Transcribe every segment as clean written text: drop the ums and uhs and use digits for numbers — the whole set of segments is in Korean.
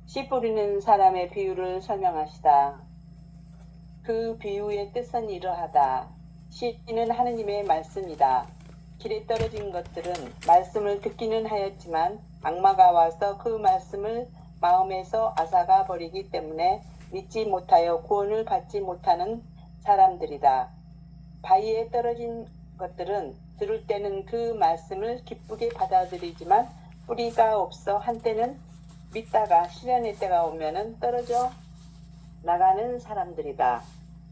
씨 뿌리는 사람의 비유를 설명하시다. 그 비유의 뜻은 이러하다. 씨는 하느님의 말씀이다. 길에 떨어진 것들은 말씀을 듣기는 하였지만 악마가 와서 그 말씀을 마음에서 앗아가 버리기 때문에 믿지 못하여 구원을 받지 못하는 사람들이다. 바위에 떨어진 것들은 들을 때는 그 말씀을 기쁘게 받아들이지만 뿌리가 없어 한때는 믿다가 시련의 때가 오면은 떨어져 나가는 사람들이다.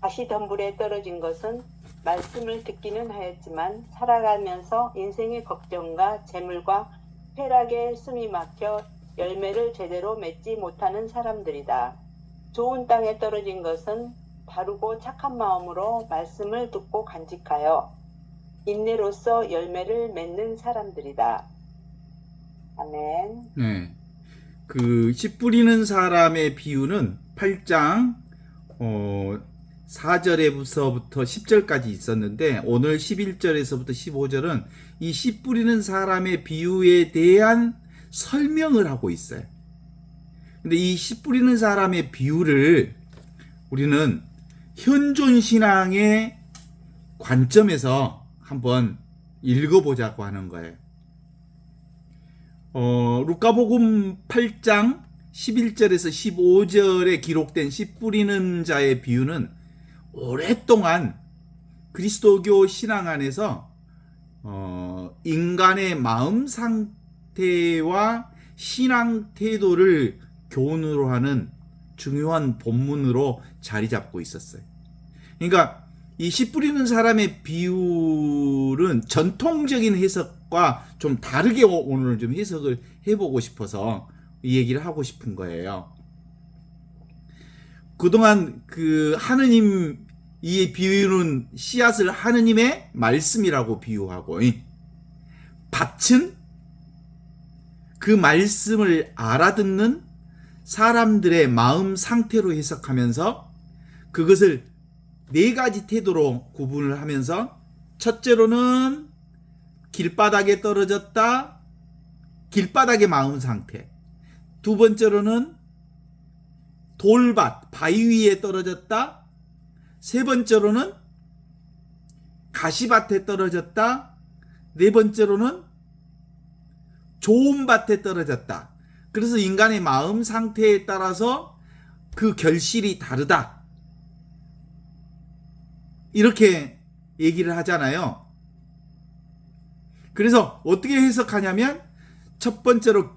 다시 덤불에 떨어진 것은 말씀을 듣기는 하였지만 살아가면서 인생의 걱정과 재물과 쾌락에 숨이 막혀 열매를 제대로 맺지 못하는 사람들이다. 좋은 땅에 떨어진 것은 바르고 착한 마음으로 말씀을 듣고 간직하여 인내로서 열매를 맺는 사람들이다. 아멘. 네. 씨 뿌리는 사람의 비유는 8장 4절에서부터 10절까지 있었는데 오늘 11절에서부터 15절은 이 씨 뿌리는 사람의 비유에 대한 설명을 하고 있어요. 근데 이 씨 뿌리는 사람의 비유를 우리는 현존 신앙의 관점에서 한번 읽어보자고 하는 거예요. 루카복음 8장 11절에서 15절에 기록된 씨 뿌리는 자의 비유는 오랫동안 그리스도교 신앙 안에서 인간의 마음 상태와 신앙 태도를 교훈으로 하는 중요한 본문으로 자리 잡고 있었어요. 그러니까 이 씨 뿌리는 사람의 비유는 전통적인 해석과 좀 다르게 오늘 좀 해석을 해보고 싶어서 이 얘기를 하고 싶은 거예요. 그동안 하느님 이 비유는 씨앗을 하느님의 말씀이라고 비유하고 밭은 그 말씀을 알아듣는 사람들의 마음 상태로 해석하면서 그것을 네 가지 태도로 구분을 하면서 첫째로는 길바닥에 떨어졌다. 길바닥의 마음 상태. 두 번째로는 돌밭, 바위 위에 떨어졌다. 세 번째로는 가시밭에 떨어졌다. 네 번째로는 좋은 밭에 떨어졌다. 그래서 인간의 마음 상태에 따라서 그 결실이 다르다. 이렇게 얘기를 하잖아요. 그래서 어떻게 해석하냐면 첫 번째로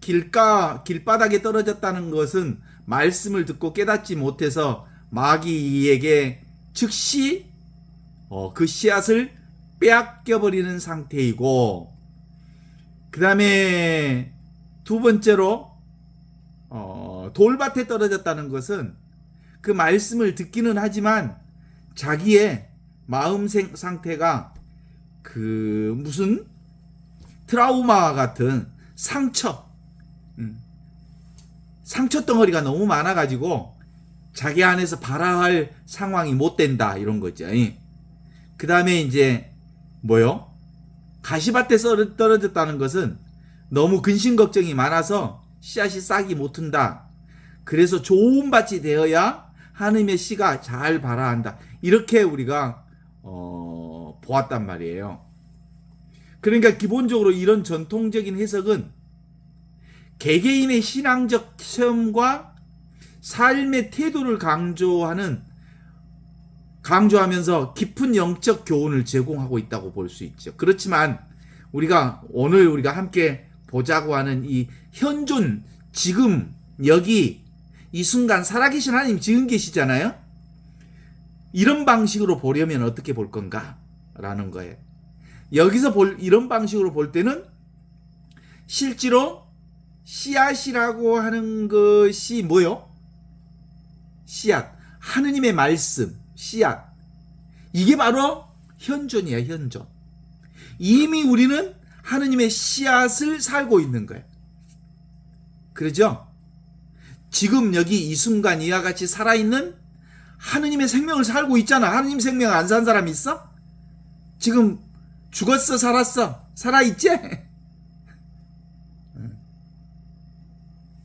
길바닥에 떨어졌다는 것은 말씀을 듣고 깨닫지 못해서 마귀에게 즉시 그 씨앗을 빼앗겨버리는 상태이고, 그 다음에 두 번째로 돌밭에 떨어졌다는 것은 그 말씀을 듣기는 하지만 자기의 마음 상태가 무슨 트라우마 같은 상처 덩어리가 너무 많아가지고 자기 안에서 발화할 상황이 못 된다, 이런 거죠. 그 다음에 이제 가시밭에 떨어졌다는 것은 너무 근심 걱정이 많아서 씨앗이 싹이 못 튼다. 그래서 좋은 밭이 되어야 하느님의 씨가 잘 발화한다. 이렇게 우리가 보았단 말이에요. 그러니까 기본적으로 이런 전통적인 해석은 개개인의 신앙적 체험과 삶의 태도를 강조하면서 깊은 영적 교훈을 제공하고 있다고 볼 수 있죠. 그렇지만 오늘 우리가 함께 보자고 하는 이 현존, 지금, 여기, 이 순간 살아계신 하나님 지금 계시잖아요. 이런 방식으로 보려면 어떻게 볼 건가? 라는 거예요. 여기서 이런 방식으로 볼 때는 실제로 씨앗이라고 하는 것이 뭐요? 씨앗. 하느님의 말씀, 씨앗. 이게 바로 현존이야, 현존. 이미 우리는 하느님의 씨앗을 살고 있는 거예요. 그러죠? 지금 여기 이 순간 이와 같이 살아있는 하느님의 생명을 살고 있잖아. 하느님 생명 안 산 사람 있어? 지금 죽었어, 살았어? 살아있지?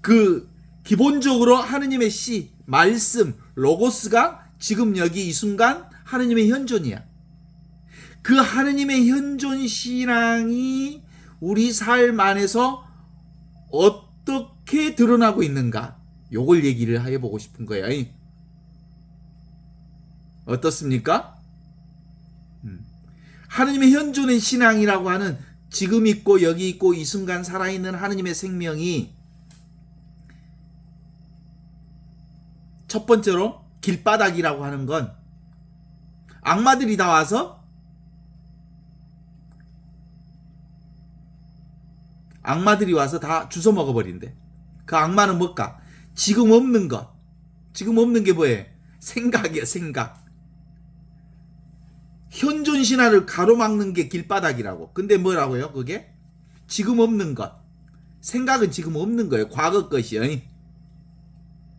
그 기본적으로 하느님의 시, 말씀, 로고스가 지금 여기 이 순간 하느님의 현존이야. 그 하느님의 현존 신앙이 우리 삶 안에서 어떻게 드러나고 있는가? 요걸 얘기를 해보고 싶은 거야. 어떻습니까? 하느님의 현존의 신앙이라고 하는 지금 있고 여기 있고 이 순간 살아있는 하느님의 생명이 첫 번째로 길바닥이라고 하는 건 악마들이 다 와서 다 주워 먹어버린대. 그 악마는 뭘까? 지금 없는 것. 지금 없는 게 뭐예요? 생각이야, 생각. 현존 신화를 가로막는 게 길바닥이라고. 근데 뭐라고요? 그게? 지금 없는 것. 생각은 지금 없는 거예요. 과거 것이요.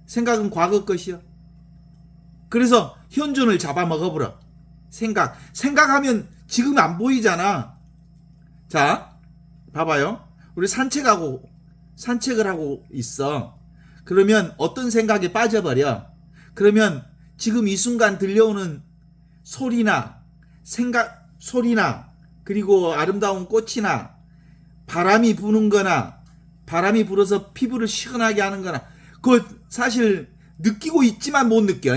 생각은 과거 것이요. 그래서 현존을 잡아먹어버려. 생각하면 지금 안 보이잖아. 자, 봐봐요. 우리 산책을 하고 있어. 그러면 어떤 생각에 빠져버려. 그러면 지금 이 순간 들려오는 소리나 그리고 아름다운 꽃이나 바람이 부는 거나 바람이 불어서 피부를 시원하게 하는 거나 그거 사실 느끼고 있지만 못 느껴.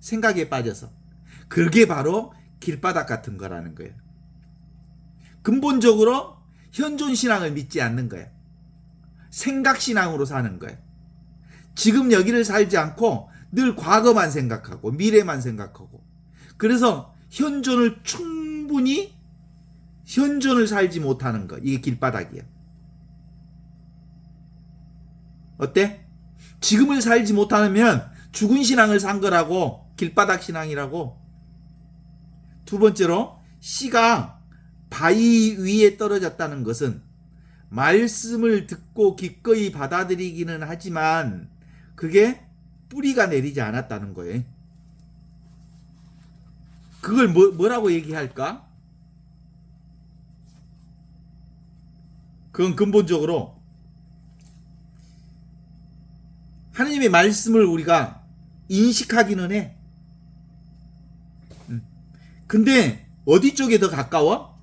생각에 빠져서. 그게 바로 길바닥 같은 거라는 거예요. 근본적으로 현존 신앙을 믿지 않는 거예요. 생각 신앙으로 사는 거예요. 지금 여기를 살지 않고 늘 과거만 생각하고 미래만 생각하고 그래서 현존을 살지 못하는 거. 이게 길바닥이야. 어때? 지금을 살지 못하면 죽은 신앙을 산 거라고. 길바닥 신앙이라고. 두 번째로 씨가 바위 위에 떨어졌다는 것은 말씀을 듣고 기꺼이 받아들이기는 하지만 그게 뿌리가 내리지 않았다는 거예요. 그걸 뭐라고 얘기할까? 그건 근본적으로 하나님의 말씀을 우리가 인식하기는 해. 근데 어디 쪽에 더 가까워?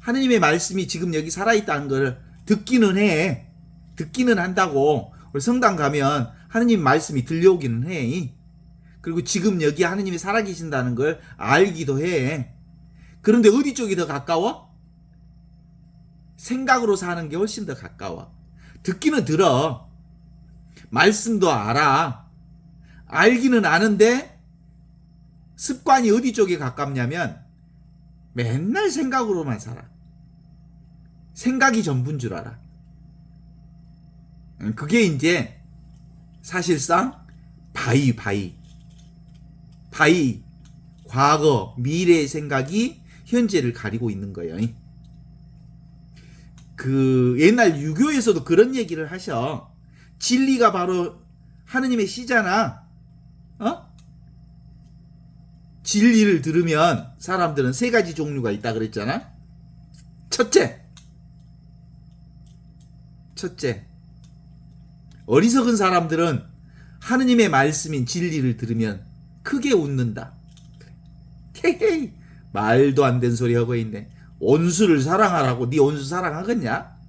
하나님의 말씀이 지금 여기 살아있다는 걸 듣기는 해. 듣기는 한다고. 우리 성당 가면 하나님 말씀이 들려오기는 해. 그리고 지금 여기 하나님이 살아계신다는 걸 알기도 해. 그런데 어디 쪽이 더 가까워? 생각으로 사는 게 훨씬 더 가까워. 듣기는 들어. 말씀도 알아. 알기는 아는데 습관이 어디 쪽에 가깝냐면 맨날 생각으로만 살아. 생각이 전부인 줄 알아. 그게 이제 사실상 바위. 과거, 미래의 생각이 현재를 가리고 있는 거예요. 그 옛날 유교에서도 그런 얘기를 하셔. 진리가 바로 하느님의 시잖아. 진리를 들으면 사람들은 세 가지 종류가 있다 그랬잖아. 첫째, 어리석은 사람들은 하느님의 말씀인 진리를 들으면 크게 웃는다. 헤헤이, 말도 안 되는 소리 하고 있네. 온수를 사랑하라고. 네 온수 사랑하겠냐?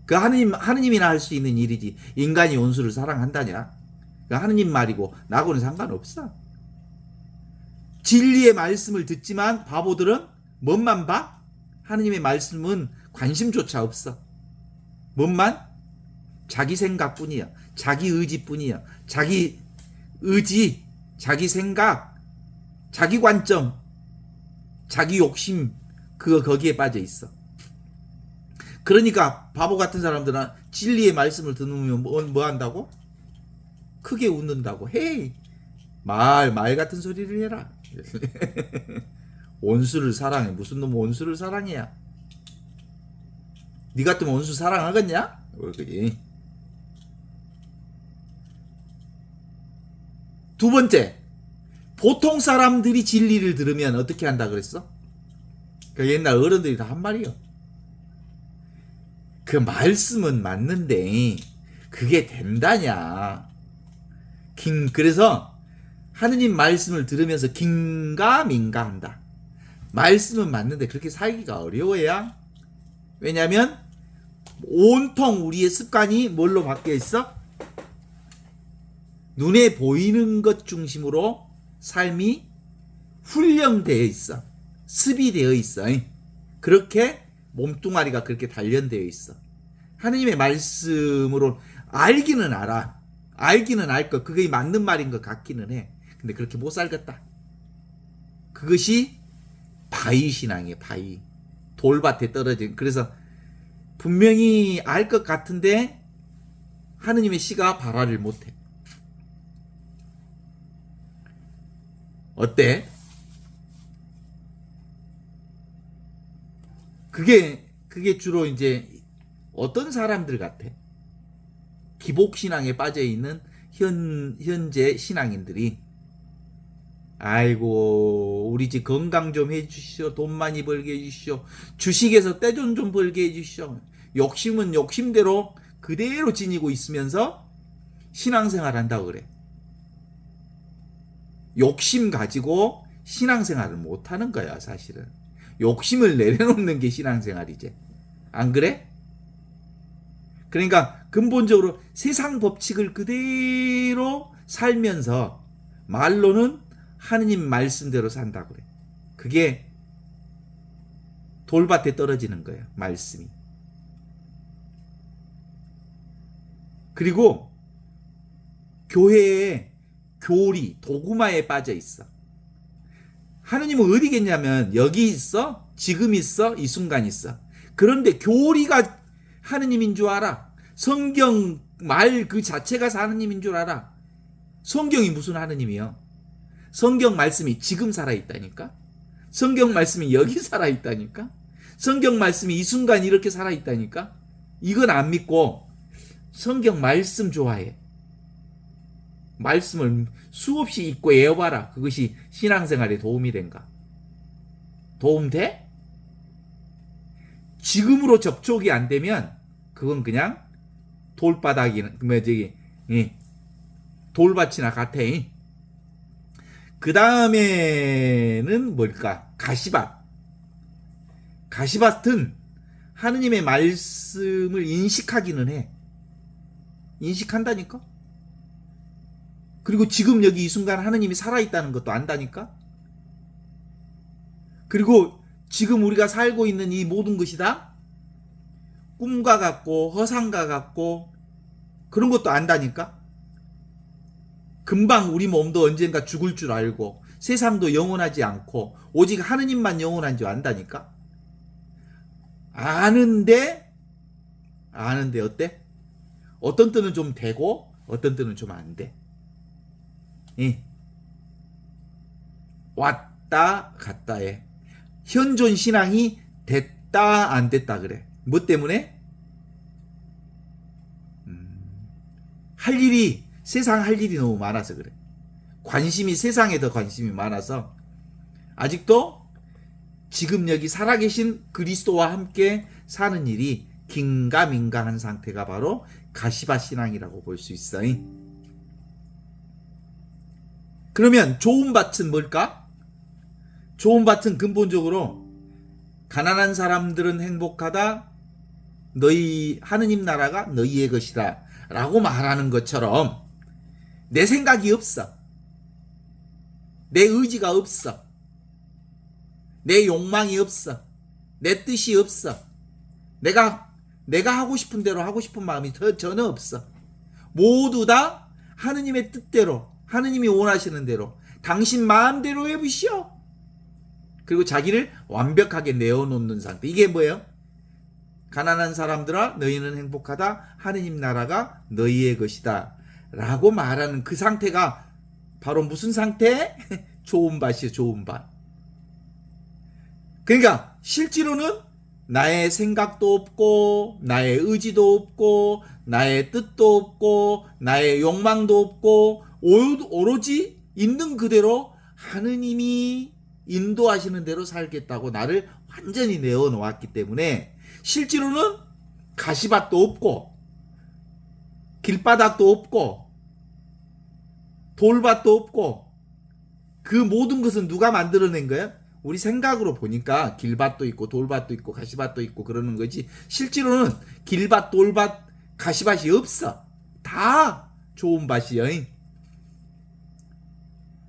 그 하느님이나 할 수 있는 일이지. 인간이 온수를 사랑한다냐? 그 하느님 말이고 나하고는 상관없어. 진리의 말씀을 듣지만 바보들은 뭔만 봐? 하느님의 말씀은 관심조차 없어. 뭔만? 자기 생각뿐이야. 자기 의지뿐이야. 자기 의지, 자기 생각, 자기 관점, 자기 욕심, 그거 거기에 빠져 있어. 그러니까 바보 같은 사람들은 진리의 말씀을 들으면 뭐 한다고? 크게 웃는다고. 헤이, 말 같은 소리를 해라. 온수를 사랑해. 무슨 놈 온수를 사랑해야? 니 같으면 온수 사랑하겠냐? 그지. 두 번째, 보통 사람들이 진리를 들으면 어떻게 한다 그랬어? 그 옛날 어른들이 다 한 말이요. 그 말씀은 맞는데 그게 된다냐. 그래서 하느님 말씀을 들으면서 긴가민가 한다. 말씀은 맞는데 그렇게 살기가 어려워야. 왜냐하면 온통 우리의 습관이 뭘로 바뀌어 있어? 눈에 보이는 것 중심으로 삶이 훈련되어 있어. 습이되어 있어. 그렇게 몸뚱아리가 그렇게 단련되어 있어. 하느님의 말씀으로 알기는 알아. 알기는 알 것. 그게 맞는 말인 것 같기는 해. 근데 그렇게 못 살겠다. 그것이 바위 신앙이에요. 바위. 돌밭에 떨어진. 그래서 분명히 알 것 같은데 하느님의 씨가 발화를 못해. 어때? 그게 주로 이제 어떤 사람들 같아? 기복신앙에 빠져있는 현재 신앙인들이, 아이고 우리 집 건강 좀 해주시오, 돈 많이 벌게 해주시오, 주식에서 떼돈 좀 벌게 해주시오. 욕심은 욕심대로 그대로 지니고 있으면서 신앙생활 한다고 그래. 욕심 가지고 신앙생활을 못하는 거야. 사실은 욕심을 내려놓는 게 신앙생활이지, 안 그래? 그러니까 근본적으로 세상 법칙을 그대로 살면서 말로는 하느님 말씀대로 산다고 그래. 그게 돌밭에 떨어지는 거예요. 말씀이. 그리고 교회에 교리, 도구마에 빠져 있어. 하느님은 어디 계냐면 여기 있어, 지금 있어, 이 순간 있어. 그런데 교리가 하느님인 줄 알아. 성경 말 그 자체가 하느님인 줄 알아. 성경이 무슨 하느님이요? 성경 말씀이 지금 살아있다니까? 성경 말씀이 여기 살아있다니까? 성경 말씀이 이 순간 이렇게 살아있다니까? 이건 안 믿고 성경 말씀 좋아해. 말씀을 수없이 읽고 외워봐라. 그것이 신앙생활에 도움이 된가? 도움 돼? 지금으로 접촉이 안 되면 그건 그냥 돌바닥이나 돌밭이나 같아. 그 다음에는 뭘까? 가시밭. 가시밭은 하느님의 말씀을 인식하기는 해. 인식한다니까? 그리고 지금 여기 이 순간 하느님이 살아있다는 것도 안다니까? 그리고 지금 우리가 살고 있는 이 모든 것이 다 꿈과 같고 허상과 같고 그런 것도 안다니까? 금방 우리 몸도 언젠가 죽을 줄 알고 세상도 영원하지 않고 오직 하느님만 영원한 줄 안다니까? 아는데 어때? 어떤 때는 좀 되고 어떤 때는 좀 안 돼. 왔다 갔다 해. 현존 신앙이 됐다 안 됐다 그래. 뭐 때문에? 할 일이, 세상 할 일이 너무 많아서 그래. 관심이, 세상에 더 관심이 많아서 아직도 지금 여기 살아계신 그리스도와 함께 사는 일이 긴가민가한 상태가 바로 가시밭 신앙이라고 볼 수 있어. 그러면 좋은 밭은 뭘까? 좋은 밭은 근본적으로 가난한 사람들은 행복하다, 너희 하느님 나라가 너희의 것이다 라고 말하는 것처럼 내 생각이 없어, 내 의지가 없어, 내 욕망이 없어, 내 뜻이 없어, 내가 하고 싶은 대로 하고 싶은 마음이 전혀 없어. 모두 다 하느님의 뜻대로, 하느님이 원하시는 대로 당신 마음대로 해보시오. 그리고 자기를 완벽하게 내어놓는 상태. 이게 뭐예요? 가난한 사람들아 너희는 행복하다, 하느님 나라가 너희의 것이다 라고 말하는 그 상태가 바로 무슨 상태? 좋은 밭이에요. 좋은 밭. 그러니까 실제로는 나의 생각도 없고 나의 의지도 없고 나의 뜻도 없고 나의 욕망도 없고 오로지 있는 그대로 하느님이 인도하시는 대로 살겠다고 나를 완전히 내어놓았기 때문에 실제로는 가시밭도 없고 길바닥도 없고 돌밭도 없고 그 모든 것은 누가 만들어낸 거야? 우리 생각으로 보니까 길밭도 있고 돌밭도 있고 가시밭도 있고 그러는 거지, 실제로는 길밭, 돌밭, 가시밭이 없어. 다 좋은 밭이야.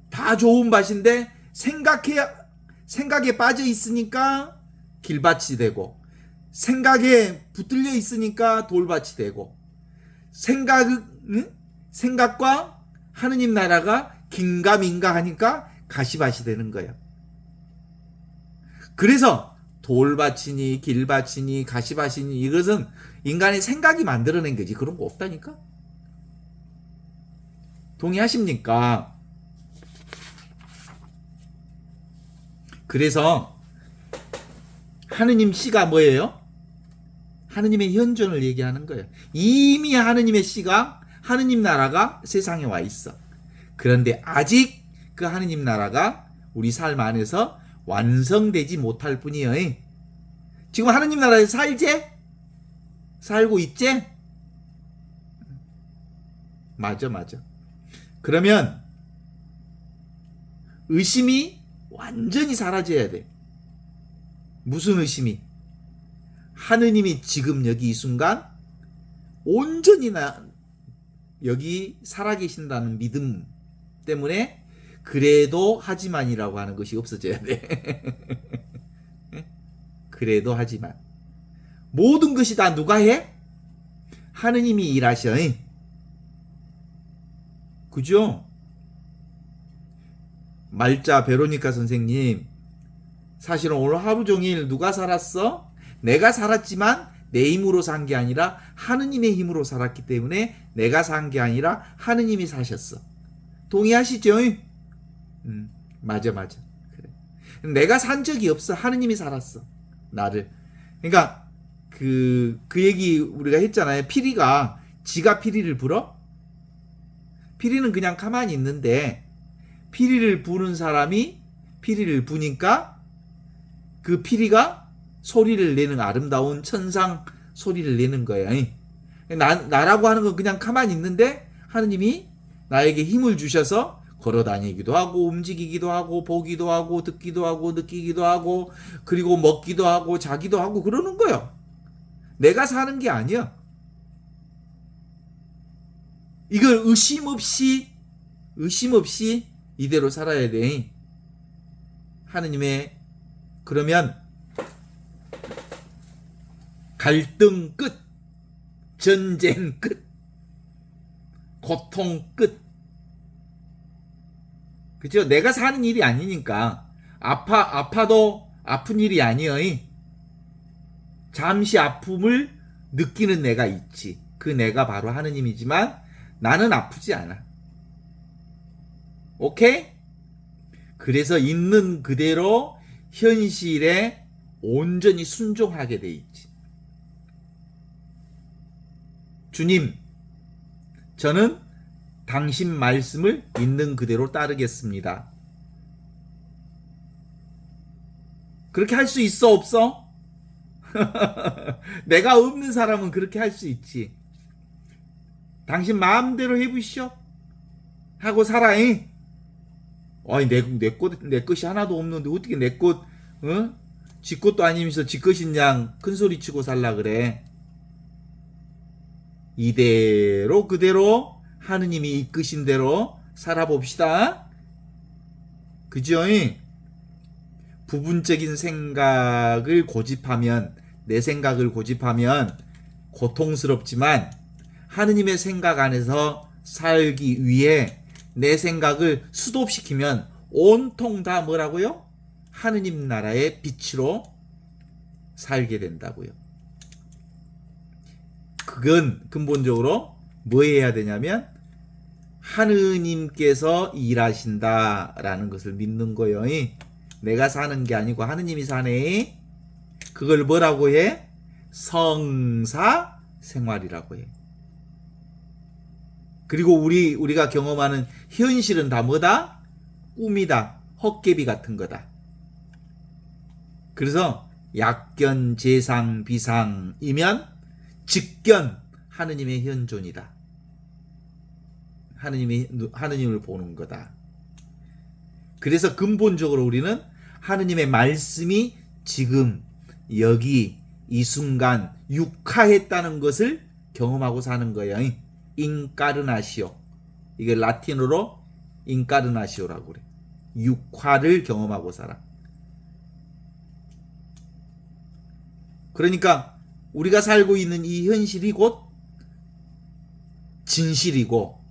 다 좋은 밭인데 생각에 빠져 있으니까 길밭이 되고, 생각에 붙들려 있으니까 돌밭이 되고, 생각과 하느님 나라가 긴가민가 하니까 가시밭이 되는 거야. 그래서 돌밭이니 길밭이니 가시밭이니 이것은 인간의 생각이 만들어낸 거지, 그런 거 없다니까. 동의하십니까? 그래서 하느님 씨가 뭐예요? 하느님의 현존을 얘기하는 거예요. 이미 하느님의 씨가, 하느님 나라가 세상에 와 있어. 그런데 아직 그 하느님 나라가 우리 삶 안에서 완성되지 못할 뿐이에요. 지금 하느님 나라에 살고 있지? 맞아. 그러면 의심이 완전히 사라져야 돼. 무슨 의심이? 하느님이 지금 여기 이 순간 온전히 여기 살아계신다는 믿음 때문에 그래도 하지만이라고 하는 것이 없어져야 돼. 그래도 하지만. 모든 것이 다 누가 해? 하느님이 일하셔. 그죠? 말자 베로니카 선생님, 사실은 오늘 하루 종일 누가 살았어? 내가 살았지만 내 힘으로 산 게 아니라 하느님의 힘으로 살았기 때문에 내가 산 게 아니라 하느님이 사셨어. 동의하시죠? 맞아. 그래. 내가 산 적이 없어. 하느님이 살았어. 나를. 그러니까 그 얘기 우리가 했잖아요. 피리가 지가 피리를 불어? 피리는 그냥 가만히 있는데 피리를 부는 사람이 피리를 부니까 그 피리가 소리를 내는, 아름다운 천상 소리를 내는 거야. 나라고 하는 건 그냥 가만히 있는데 하느님이 나에게 힘을 주셔서 걸어다니기도 하고 움직이기도 하고 보기도 하고 듣기도 하고 느끼기도 하고 그리고 먹기도 하고 자기도 하고 그러는 거예요. 내가 사는 게 아니야. 이걸 의심 없이 이대로 살아야 돼. 하느님의, 그러면 갈등 끝, 전쟁 끝, 고통 끝. 그죠? 내가 사는 일이 아니니까. 아파도 아픈 일이 아니여. 잠시 아픔을 느끼는 내가 있지. 그 내가 바로 하느님이지만 나는 아프지 않아. 오케이? 그래서 있는 그대로 현실에 온전히 순종하게 돼 있지. 주님, 저는 당신 말씀을 있는 그대로 따르겠습니다. 그렇게 할 수 있어, 없어? 내가 없는 사람은 그렇게 할 수 있지. 당신 마음대로 해보시오. 하고 살아잉. 아니, 내 것이 하나도 없는데 어떻게 내 것, 지 것도 아니면서 지 것인 양 큰 소리 치고 살라 그래. 이대로 그대로 하느님이 이끄신 대로 살아봅시다. 그죠? 부분적인 생각을 고집하면, 내 생각을 고집하면 고통스럽지만 하느님의 생각 안에서 살기 위해 내 생각을 수도시키면 온통 다 뭐라고요? 하느님 나라의 빛으로 살게 된다고요. 그건 근본적으로 뭐 해야 되냐면 하느님께서 일하신다라는 것을 믿는 거예요. 내가 사는 게 아니고 하느님이 사네. 그걸 뭐라고 해? 성사 생활이라고 해. 그리고 우리가 경험하는 현실은 다 뭐다? 꿈이다. 헛개비 같은 거다. 그래서 약견, 재상, 비상이면 직견 하느님의 현존이다. 하느님을 보는 거다. 그래서 근본적으로 우리는 하느님의 말씀이 지금 여기 이 순간 육화했다는 것을 경험하고 사는 거예요. 인카르나시오. 이게 라틴어로 인카르나시오라고 그래. 육화를 경험하고 살아. 그러니까 우리가 살고 있는 이 현실이 곧 진실이고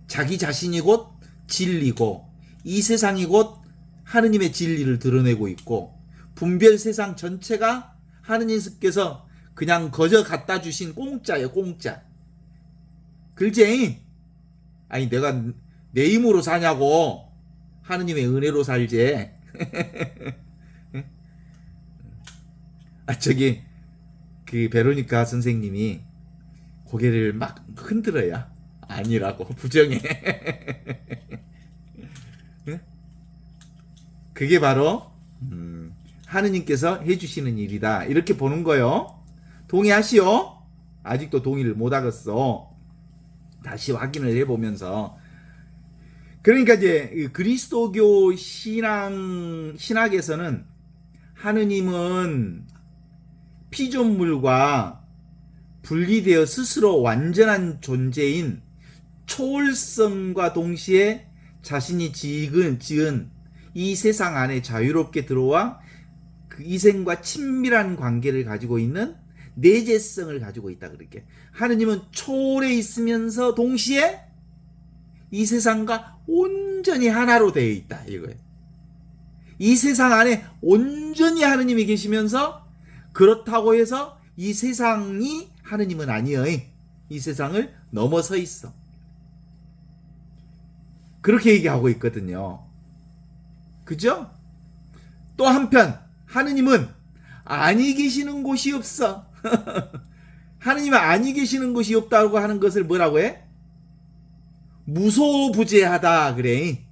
자기 자신이 곧 진리고 이 세상이 곧 하느님의 진리를 드러내고 있고 분별 세상 전체가 하느님께서 그냥 거저 갖다 주신 공짜예요. 공짜. 글쎄 아니 내가 내 힘으로 사냐고. 하느님의 은혜로 살지. 저기 그 베로니카 선생님이 고개를 막 흔들어야 아니라고 부정해. 그게 바로 하느님께서 해주시는 일이다. 이렇게 보는 거요. 동의하시오? 아직도 동의를 못 하겠어. 다시 확인을 해보면서. 그러니까 이제 그리스도교 신학에서는 하느님은 피조물과 분리되어 스스로 완전한 존재인 초월성과 동시에 자신이 지은 이 세상 안에 자유롭게 들어와 그 이생과 친밀한 관계를 가지고 있는 내재성을 가지고 있다. 그렇게 하느님은 초월해 있으면서 동시에 이 세상과 온전히 하나로 되어 있다. 이거예요. 이 세상 안에 온전히 하느님이 계시면서 그렇다고 해서 이 세상이 하느님은 아니에요. 이 세상을 넘어서 있어. 그렇게 얘기하고 있거든요. 그죠? 또 한편 하느님은 아니 계시는 곳이 없어. 하느님은 아니 계시는 곳이 없다고 하는 것을 뭐라고 해? 무소부재하다 그래.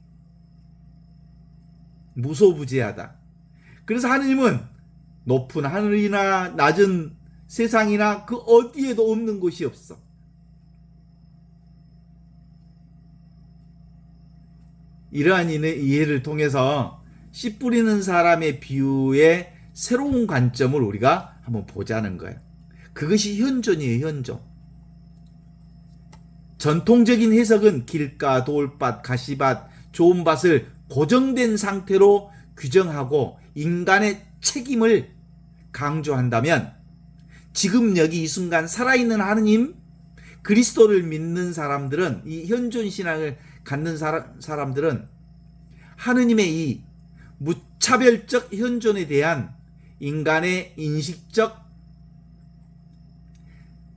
무소부재하다. 그래서 하느님은 높은 하늘이나 낮은 세상이나 그 어디에도 없는 곳이 없어. 이러한 이해를 통해서 씨 뿌리는 사람의 비유의 새로운 관점을 우리가 한번 보자는 거예요. 그것이 현존이에요. 현존. 전통적인 해석은 길가, 돌밭, 가시밭, 좋은 밭을 고정된 상태로 규정하고 인간의 책임을 강조한다면 지금 여기 이 순간 살아있는 하느님 그리스도를 믿는 사람들은 이 현존 신앙을 갖는 사람들은 하느님의 이 무차별적 현존에 대한 인간의 인식적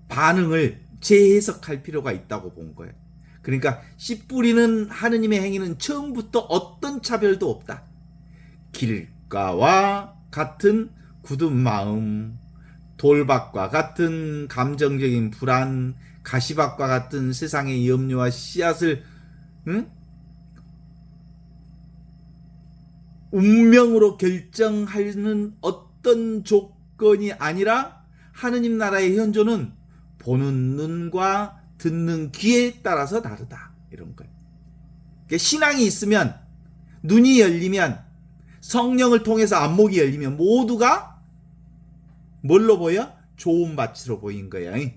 반응을 재해석할 필요가 있다고 본 거예요. 그러니까 씨 뿌리는 하느님의 행위는 처음부터 어떤 차별도 없다. 길가와 같은 굳은 마음, 돌밭과 같은 감정적인 불안, 가시밭과 같은 세상의 염려와 씨앗을 운명으로 결정하는 어떤 조건이 아니라 하느님 나라의 현존은 보는 눈과 듣는 귀에 따라서 다르다. 이런 거예요. 그러니까 신앙이 있으면 눈이 열리면 성령을 통해서 안목이 열리면 모두가 뭘로 보여? 좋은 밭으로 보인 거예요.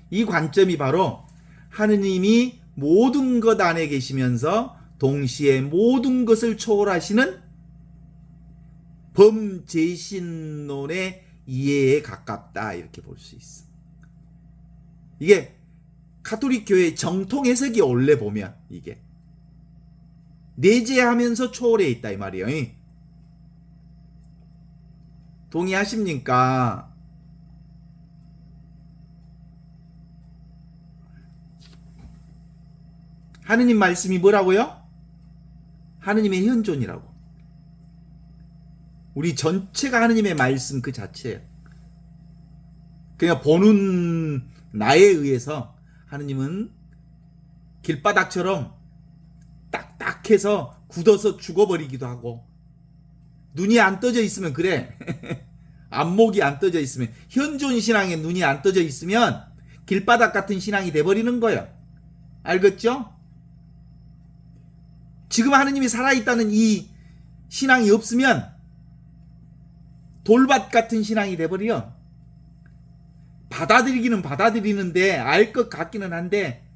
이 관점이 바로 하느님이 모든 것 안에 계시면서 동시에 모든 것을 초월하시는 범재신론의 이해에 가깝다. 이렇게 볼 수 있어. 이게 가톨릭 교회의 정통 해석이 원래 보면 이게 내재하면서 초월해 있다 이 말이에요. 동의하십니까? 하느님 말씀이 뭐라고요? 하느님의 현존이라고. 우리 전체가 하느님의 말씀 그 자체예요. 그냥 보는 나에 의해서 하느님은 길바닥처럼 딱딱해서 굳어서 죽어버리기도 하고 눈이 안 떠져 있으면 그래. 안목이 안 떠져 있으면, 현존 신앙에 눈이 안 떠져 있으면 길바닥 같은 신앙이 돼버리는 거예요. 알겠죠? 지금 하느님이 살아있다는 이 신앙이 없으면 돌밭 같은 신앙이 돼버려. 받아들이기는 받아들이는데 알 것 같기는 한데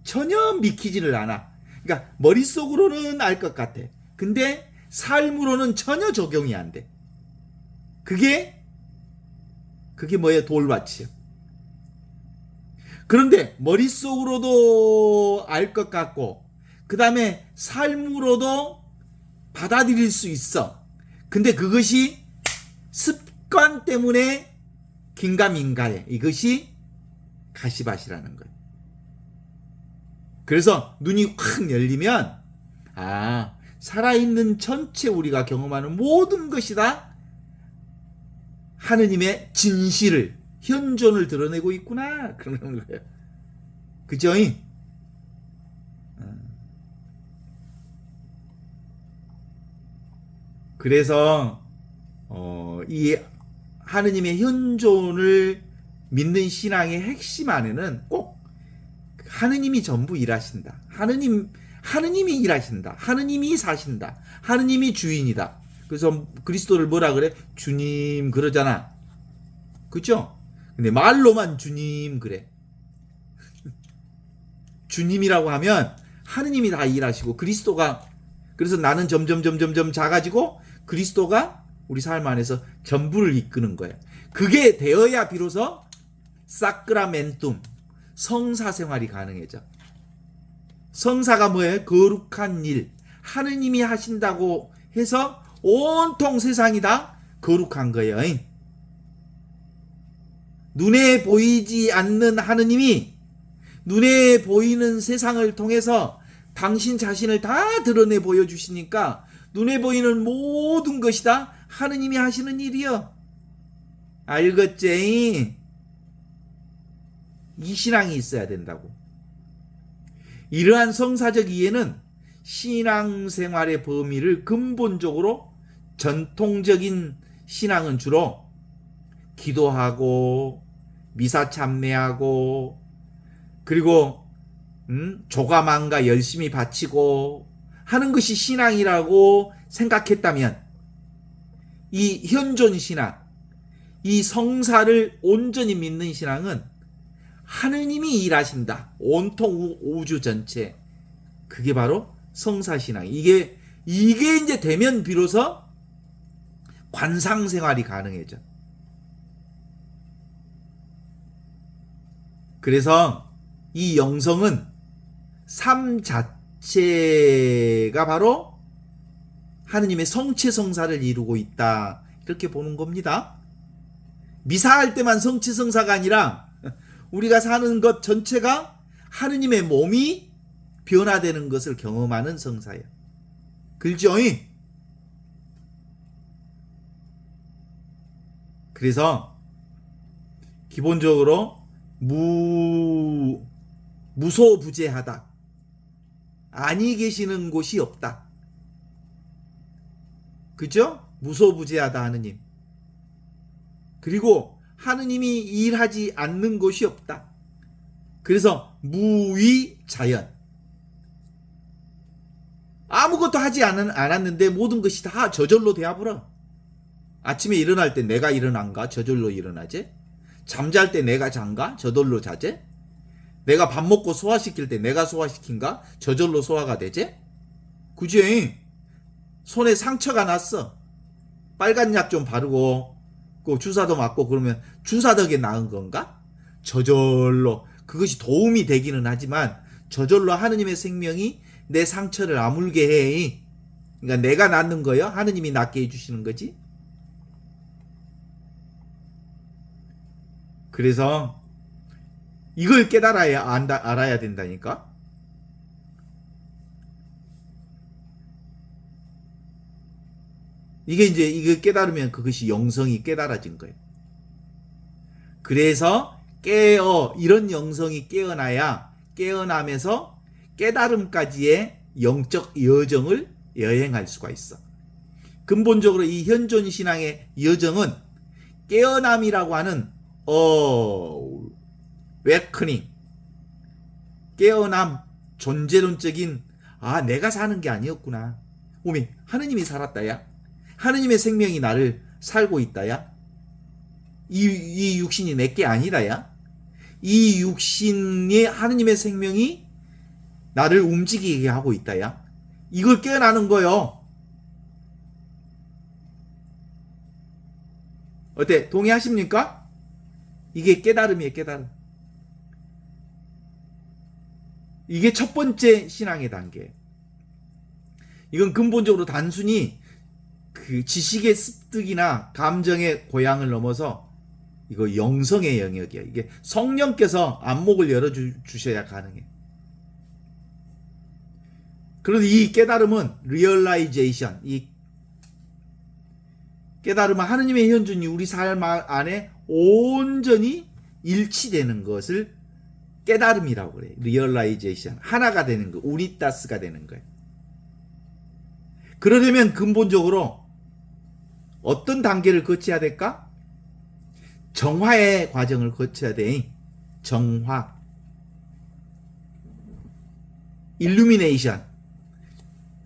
전혀 믿기지를 않아. 그러니까 머릿속으로는 알 것 같아. 근데 삶으로는 전혀 적용이 안 돼. 그게 뭐예요? 돌밭이요. 그런데 머릿속으로도 알 것 같고 그 다음에 삶으로도 받아들일 수 있어. 근데 그것이 습관 때문에 긴가민가해. 이것이 가시밭이라는 거예요. 그래서 눈이 확 열리면 살아있는 전체 우리가 경험하는 모든 것이 다 하느님의 진실을, 현존을 드러내고 있구나 그러는 거예요. 그죠? 그래서 이 하느님의 현존을 믿는 신앙의 핵심 안에는 꼭 하느님이 전부 일하신다. 하느님이 일하신다. 하느님이 사신다. 하느님이 주인이다. 그래서 그리스도를 뭐라 그래? 주님 그러잖아. 그죠? 근데 말로만 주님 그래. 주님이라고 하면 하느님이 다 일하시고 그리스도가, 그래서 나는 점점 작아지고 그리스도가 우리 삶 안에서 전부를 이끄는 거예요. 그게 되어야 비로소 사크라멘툼, 성사 생활이 가능해져. 성사가 뭐예요? 거룩한 일. 하느님이 하신다고 해서 온통 세상이 다 거룩한 거예요. 눈에 보이지 않는 하느님이 눈에 보이는 세상을 통해서 당신 자신을 다 드러내 보여주시니까 눈에 보이는 모든 것이 다 하느님이 하시는 일이요. 알겠지? 이 신앙이 있어야 된다고. 이러한 성사적 이해는 신앙생활의 범위를 근본적으로, 전통적인 신앙은 주로 기도하고 미사 참매하고 그리고 조가망가 열심히 바치고 하는 것이 신앙이라고 생각했다면, 이 현존 신앙, 이 성사를 온전히 믿는 신앙은 하느님이 일하신다. 온통 우주 전체. 그게 바로 성사신앙. 이게 이제 되면 비로소 관상생활이 가능해져. 그래서 이 영성은 삶 자체가 바로 하느님의 성체성사를 이루고 있다. 이렇게 보는 겁니다. 미사할 때만 성체성사가 아니라 우리가 사는 것 전체가 하느님의 몸이 변화되는 것을 경험하는 성사예요. 그렇죠? 그래서 기본적으로 무소부재하다. 아니 계시는 곳이 없다. 그죠? 무소부재하다 하느님. 그리고 하느님이 일하지 않는 곳이 없다. 그래서 무위자연. 아무것도 하지 않았는데 모든 것이 다 저절로 되어버려. 아침에 일어날 때 내가 일어난가? 저절로 일어나지? 잠잘 때 내가 잔가? 저절로 자지? 내가 밥 먹고 소화시킬 때 내가 소화시킨가? 저절로 소화가 되지? 그지? 손에 상처가 났어. 빨간 약 좀 바르고 그 주사도 맞고 그러면 주사 덕에 나은 건가? 저절로. 그것이 도움이 되기는 하지만 저절로 하느님의 생명이 내 상처를 아물게 해. 그러니까 내가 낫는 거요. 하느님이 낫게 해주시는 거지. 그래서 이걸 깨달아야 알아야 된다니까. 이게 이제 이걸 깨달으면 그것이 영성이 깨달아진 거예요. 그래서 이런 영성이 깨어나면서 깨달음까지의 영적 여정을 여행할 수가 있어. 근본적으로 이 현존 신앙의 여정은 깨어남이라고 하는 웨커닝, 깨어남, 존재론적인 내가 사는 게 아니었구나. 오메 하느님이 살았다야. 하느님의 생명이 나를 살고 있다야. 이 육신이 내게 아니다야. 이 육신의 하느님의 생명이 나를 움직이게 하고 있다야. 이걸 깨어나는 거요. 어때? 동의하십니까? 이게 깨달음이에요, 깨달음. 이게 첫 번째 신앙의 단계. 이건 근본적으로 단순히 그 지식의 습득이나 감정의 고향을 넘어서 이거 영성의 영역이야. 이게 성령께서 안목을 열어주셔야 가능해. 그런데 이 깨달음은 리얼라이제이션, 이 깨달음은 하느님의 현존이 우리 삶 안에 온전히 일치되는 것을 깨달음이라고 그래. 리얼라이제이션, 하나가 되는 거, 우니타스가 되는 거예요. 그러려면 근본적으로 어떤 단계를 거쳐야 될까? 정화의 과정을 거쳐야 돼. 정화, 일루미네이션,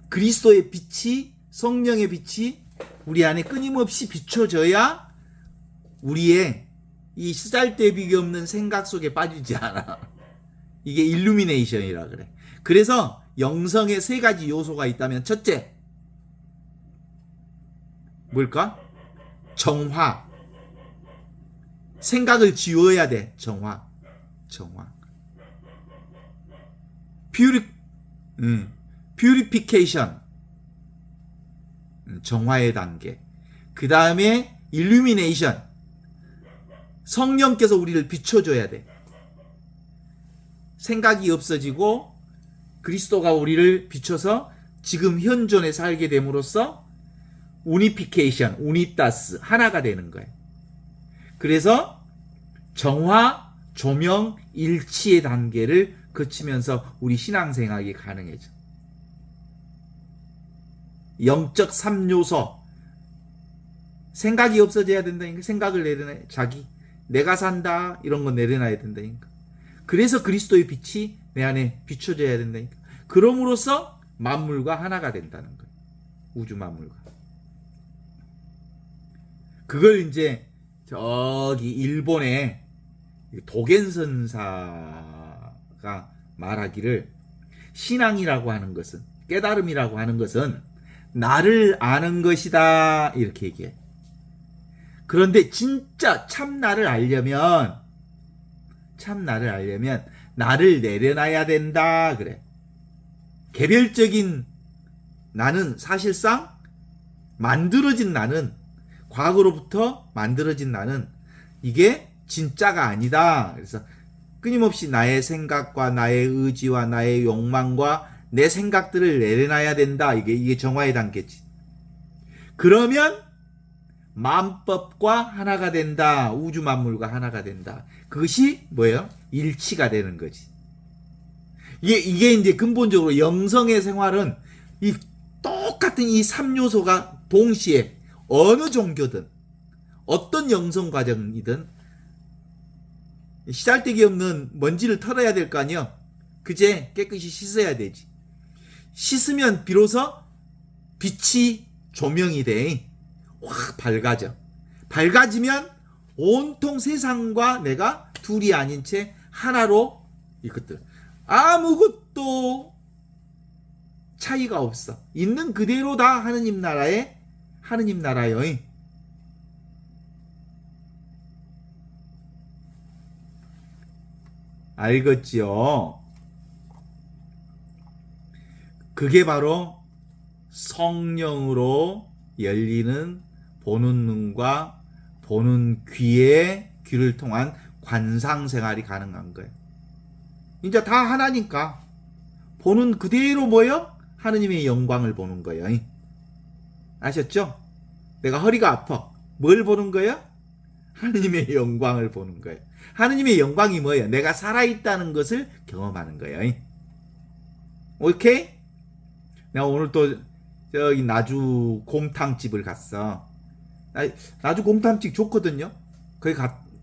그리스도의 빛이, 성령의 빛이 우리 안에 끊임없이 비춰져야 우리의 이 쓰잘데기 없는 생각 속에 빠지지 않아. 이게 일루미네이션이라 그래. 그래서 영성에 세 가지 요소가 있다면, 첫째 뭘까? 정화. 생각을 지워야 돼. 정화. 퓨리피케이션. 정화의 단계. 그 다음에 일루미네이션. 성령께서 우리를 비춰줘야 돼. 생각이 없어지고 그리스도가 우리를 비춰서 지금 현존에 살게 됨으로써 우니피케이션, 우니타스, 하나가 되는 거예요. 그래서 정화, 조명, 일치의 단계를 거치면서 우리 신앙생활이 가능해져. 영적 3요소. 생각이 없어져야 된다니까. 생각을 내려놔야, 내가 산다 이런 거 내려놔야 된다니까. 그래서 그리스도의 빛이 내 안에 비춰져야 된다니까. 그럼으로써 만물과 하나가 된다는 거예요. 우주 만물과. 그걸 이제 저기 일본의 도겐선사가 말하기를, 신앙이라고 하는 것은, 깨달음이라고 하는 것은 나를 아는 것이다 이렇게 얘기해. 그런데 진짜 참 나를 알려면 나를 내려놔야 된다 그래. 개별적인 나는, 사실상 만들어진 나는, 과거로부터 만들어진 나는 이게 진짜가 아니다. 그래서 끊임없이 나의 생각과 나의 의지와 나의 욕망과 내 생각들을 내려놔야 된다. 이게 정화의 단계지. 그러면 만법과 하나가 된다. 우주 만물과 하나가 된다. 그것이 뭐예요? 일치가 되는 거지. 이게 이제 근본적으로 영성의 생활은 이 똑같은 이 3요소가 동시에 어느 종교든 어떤 영성 과정이든 시달데기 없는 먼지를 털어야 될 거 아니야. 그제 깨끗이 씻어야 되지. 씻으면 비로소 빛이 조명이 돼. 확 밝아져. 밝아지면 온통 세상과 내가 둘이 아닌 채 하나로, 이것들 아무것도 차이가 없어. 있는 그대로 다 하느님 나라요. 알겠지요? 그게 바로 성령으로 열리는 보는 눈과 보는 귀의 귀를 통한 관상 생활이 가능한 거예요. 이제 다 하나니까 보는 그대로 뭐요? 하느님의 영광을 보는 거예요. 아셨죠? 내가 허리가 아파. 뭘 보는 거예요? 하느님의 영광을 보는 거예요. 하느님의 영광이 뭐예요? 내가 살아있다는 것을 경험하는 거예요. 오케이? 내가 오늘 또 저기 나주 곰탕집을 갔어. 아주 공탐찍 좋거든요. 거기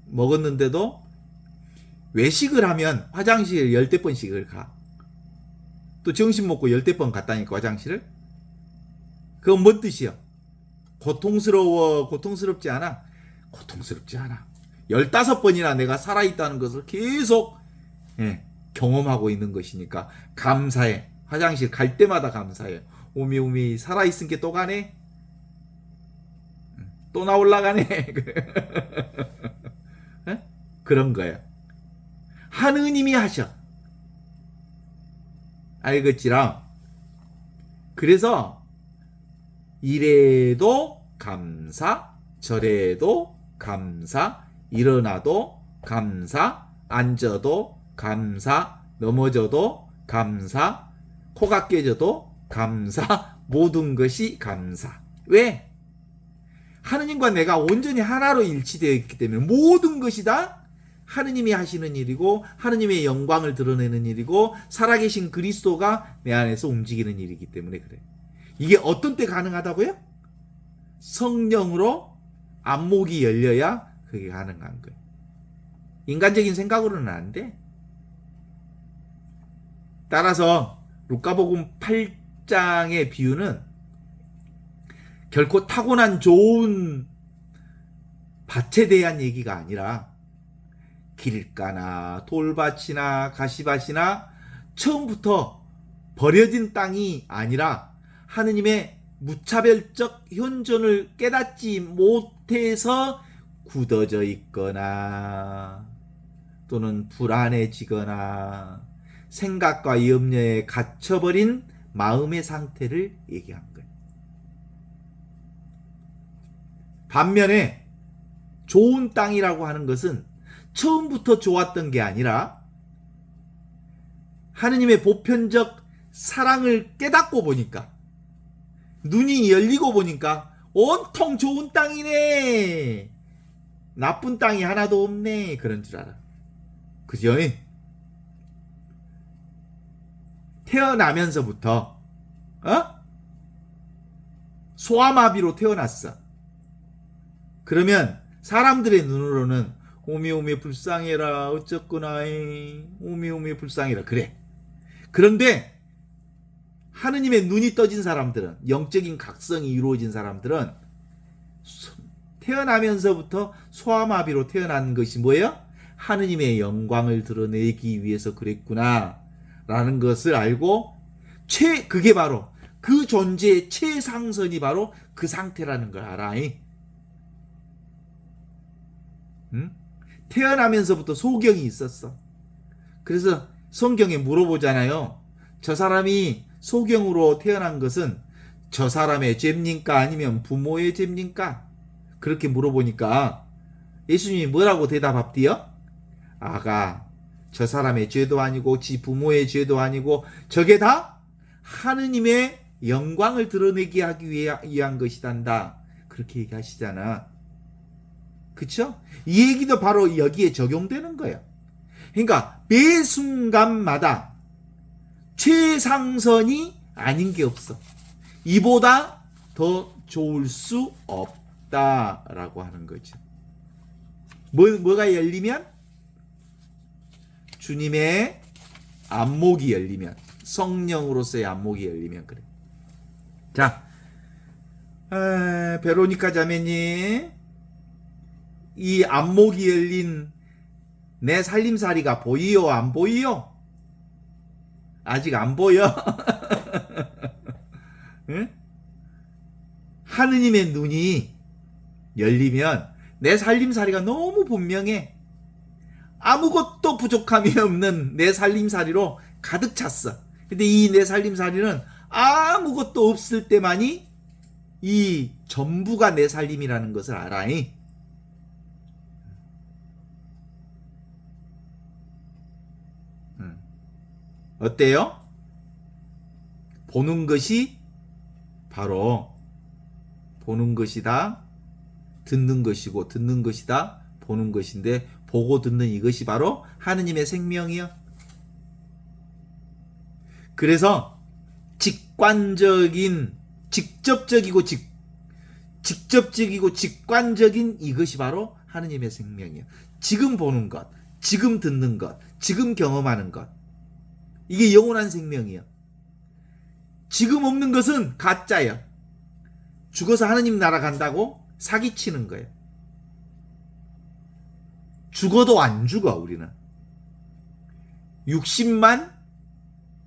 먹었는데도 외식을 하면 화장실 10대번씩을 가. 또 점심 먹고 10대번 갔다니까 화장실을. 그건 뭔 뜻이야? 고통스러워, 고통스럽지 않아? 고통스럽지 않아. 15번이나 내가 살아있다는 것을 계속 경험하고 있는 것이니까 감사해. 화장실 갈 때마다 감사해. 오미 살아있은 게 또 가네? 또 나올라가네? 그런 거야. 하느님이 하셔. 알겠지랑? 그래서 이래도 감사, 저래도 감사, 일어나도 감사, 앉아도 감사, 넘어져도 감사, 코가 깨져도 감사, 모든 것이 감사. 왜? 하느님과 내가 온전히 하나로 일치되어 있기 때문에 모든 것이 다 하느님이 하시는 일이고 하느님의 영광을 드러내는 일이고 살아계신 그리스도가 내 안에서 움직이는 일이기 때문에 그래. 이게 어떤 때 가능하다고요? 성령으로 안목이 열려야 그게 가능한 거예요. 인간적인 생각으로는 안 돼. 따라서 루카복음 8장의 비유는 결코 타고난 좋은 밭에 대한 얘기가 아니라 길가나 돌밭이나 가시밭이나 처음부터 버려진 땅이 아니라 하느님의 무차별적 현존을 깨닫지 못해서 굳어져 있거나 또는 불안해지거나 생각과 염려에 갇혀버린 마음의 상태를 얘기한 거예요. 반면에 좋은 땅이라고 하는 것은 처음부터 좋았던 게 아니라 하느님의 보편적 사랑을 깨닫고 보니까 눈이 열리고 보니까 온통 좋은 땅이네. 나쁜 땅이 하나도 없네. 그런 줄 알아. 그죠? 태어나면서부터 소아마비로 태어났어. 그러면 사람들의 눈으로는 오미 불쌍해라 어쩌구나 오미 불쌍해라 그래. 그런데 하느님의 눈이 떠진 사람들은 영적인 각성이 이루어진 사람들은 태어나면서부터 소아마비로 태어난 것이 뭐예요? 하느님의 영광을 드러내기 위해서 그랬구나 라는 것을 알고 그게 바로 그 존재의 최상선이 바로 그 상태라는 걸 알아. 태어나면서부터 소경이 있었어. 그래서 성경에 물어보잖아요. 저 사람이 소경으로 태어난 것은 저 사람의 죄입니까? 아니면 부모의 죄입니까? 그렇게 물어보니까 예수님이 뭐라고 대답합디요? 아가, 저 사람의 죄도 아니고 지 부모의 죄도 아니고 저게 다 하느님의 영광을 드러내게 하기 위한 것이단다. 그렇게 얘기하시잖아. 그쵸? 이 얘기도 바로 여기에 적용되는 거예요. 그러니까 매 순간마다 최상선이 아닌 게 없어. 이보다 더 좋을 수 없다라고 하는 거죠. 뭐가 열리면? 주님의 안목이 열리면, 성령으로서의 안목이 열리면 그래. 자, 베로니카 자매님, 이 안목이 열린 내 살림살이가 보이요 안 보이요? 아직 안 보여. 응? 하느님의 눈이 열리면 내 살림살이가 너무 분명해. 아무것도 부족함이 없는 내 살림살이로 가득 찼어. 근데 이 내 살림살이는 아무것도 없을 때만이 이 전부가 내 살림이라는 것을 알아. 어때요? 보는 것이 바로 보는 것이다. 듣는 것이고 듣는 것이다. 보는 것인데 보고 듣는 이것이 바로 하느님의 생명이요. 그래서 직관적인 직접적이고 직접적이고 직관적인 이것이 바로 하느님의 생명이에요. 지금 보는 것, 지금 듣는 것, 지금 경험하는 것. 이게 영원한 생명이에요. 지금 없는 것은 가짜예요. 죽어서 하느님 나라 간다고 사기치는 거예요. 죽어도 안 죽어, 우리는. 60만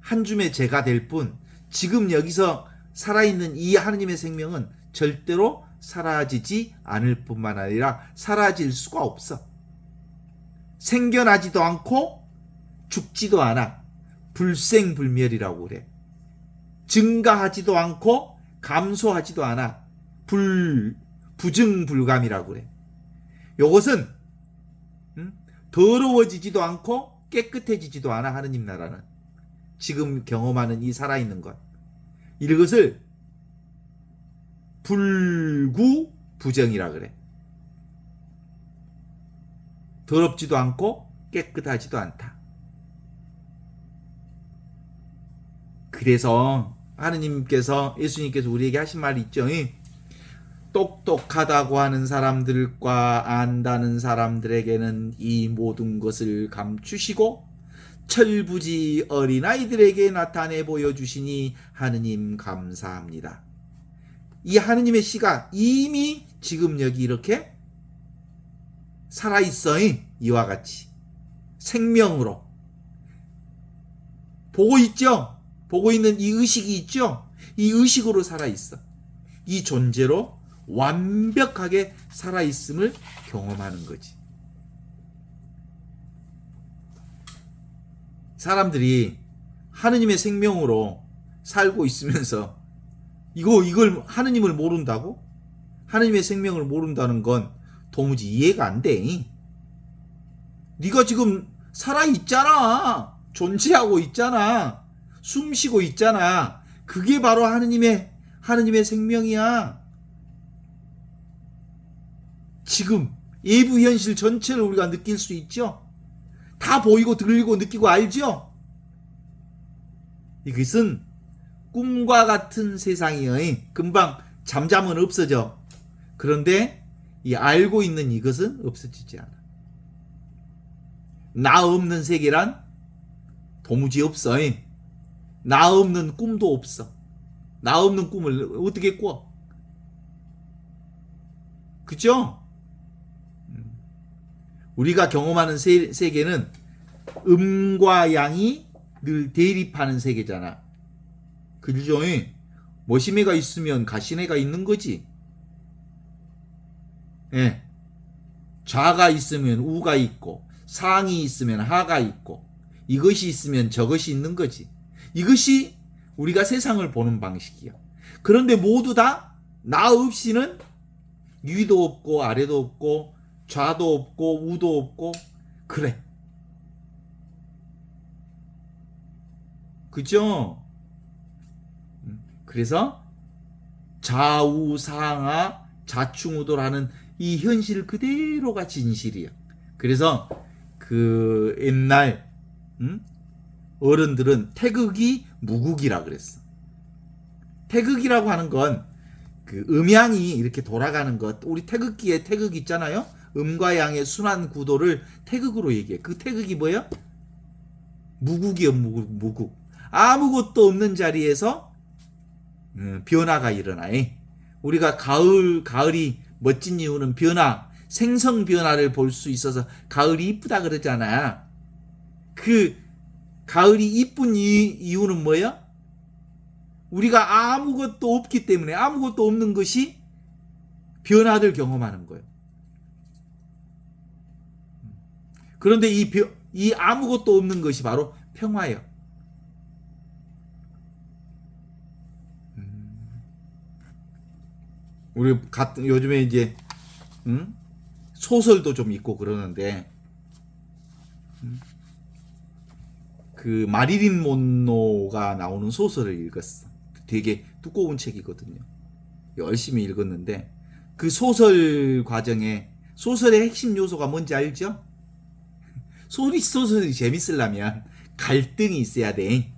한 줌의 죄가 될 뿐, 지금 여기서 살아있는 이 하느님의 생명은 절대로 사라지지 않을 뿐만 아니라 사라질 수가 없어. 생겨나지도 않고 죽지도 않아. 불생불멸이라고 그래. 증가하지도 않고 감소하지도 않아. 부증불감이라고 그래. 이것은 더러워지지도 않고 깨끗해지지도 않아. 하느님 나라는 지금 경험하는 이 살아있는 것, 이것을 불구부정이라 그래. 더럽지도 않고 깨끗하지도 않다. 그래서 하느님께서, 예수님께서 우리에게 하신 말이 있죠. 똑똑하다고 하는 사람들과 안다는 사람들에게는 이 모든 것을 감추시고 철부지 어린아이들에게 나타내 보여주시니 하느님 감사합니다. 이 하느님의 씨가 이미 지금 여기 이렇게 살아있어. 이와 같이 생명으로 보고 있죠. 보고 있는 이 의식이 있죠. 이 의식으로 살아있어. 이 존재로 완벽하게 살아있음을 경험하는 거지. 사람들이 하느님의 생명으로 살고 있으면서 이걸 하느님을 모른다고? 하느님의 생명을 모른다는 건 도무지 이해가 안 돼. 네가 지금 살아있잖아. 존재하고 있잖아. 숨쉬고 있잖아. 그게 바로 하느님의 생명이야. 지금 예부 현실 전체를 우리가 느낄 수 있죠. 다 보이고 들리고 느끼고 알죠. 이것은 꿈과 같은 세상이에요. 금방 잠자면 없어져. 그런데 이 알고 있는 이것은 없어지지 않아. 나 없는 세계란 도무지 없어. 나 없는 꿈도 없어. 나 없는 꿈을 어떻게 꿔? 그죠? 우리가 경험하는 세계는 음과 양이 늘 대립하는 세계잖아. 그죠? 머시매가 있으면 가시네가 있는 거지. 예. 좌가 있으면 우가 있고, 상이 있으면 하가 있고, 이것이 있으면 저것이 있는 거지. 이것이 우리가 세상을 보는 방식이야. 그런데 모두 다 나 없이는 위도 없고 아래도 없고 좌도 없고 우도 없고 그래. 그죠? 그래서 좌우상하 좌충우도라는 이 현실 그대로가 진실이야. 그래서 그 옛날 어른들은 태극이 무극이라 그랬어. 태극이라고 하는 건 그 음양이 이렇게 돌아가는 것. 우리 태극기에 태극 있잖아요. 음과 양의 순환 구도를 태극으로 얘기해. 그 태극이 뭐예요? 무극이요. 무극. 아무것도 없는 자리에서 변화가 일어나. 우리가 가을이 멋진 이유는 변화, 생성 변화를 볼 수 있어서 가을이 이쁘다 그러잖아. 그 가을이 이쁜 이유는 뭐예요? 우리가 아무것도 없기 때문에, 아무것도 없는 것이 변화를 경험하는 거예요. 그런데 이 아무것도 없는 것이 바로 평화예요. 우리 요즘에 이제 소설도 좀 있고 그러는데 그 마릴린 몬로가 나오는 소설을 읽었어. 되게 두꺼운 책이거든요. 열심히 읽었는데 그 소설 과정에 소설의 핵심 요소가 뭔지 알죠? 소설이 재밌으려면 갈등이 있어야 돼.